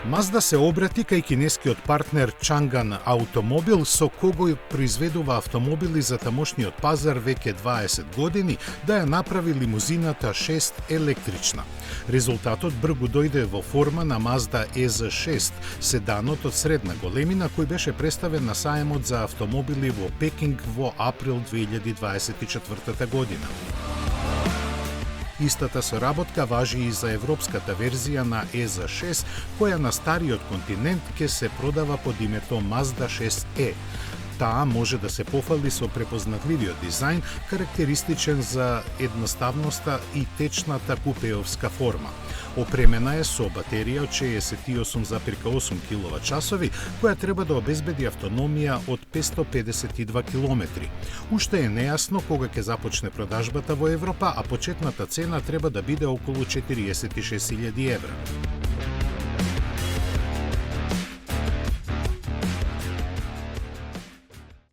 Mazda се обрати кај кинескиот партнер Чанган Автомобил, со кого произведува автомобили за тамошниот пазар веќе 20 години, да ја направи лимузината 6 електрична. Резултатот бргу дојде во форма на Mazda EZ6, седанот од средна големина кој беше представен на саемот за автомобили во Пекинг во април 2024 година. Истата соработка важи и за европската верзија на EZ6, која на стариот континент ќе се продава под името Mazda 6e. Таа може да се пофали со препознатливиот дизајн, карактеристичен за едноставноста и течната купеовска форма. Опремена е со батерија од 68,8 киловат-часови, која треба да обезбеди автономија од 552 километри. Уште е нејасно кога ќе започне продажбата во Европа, а почетната цена треба да биде околу 46.000 евра.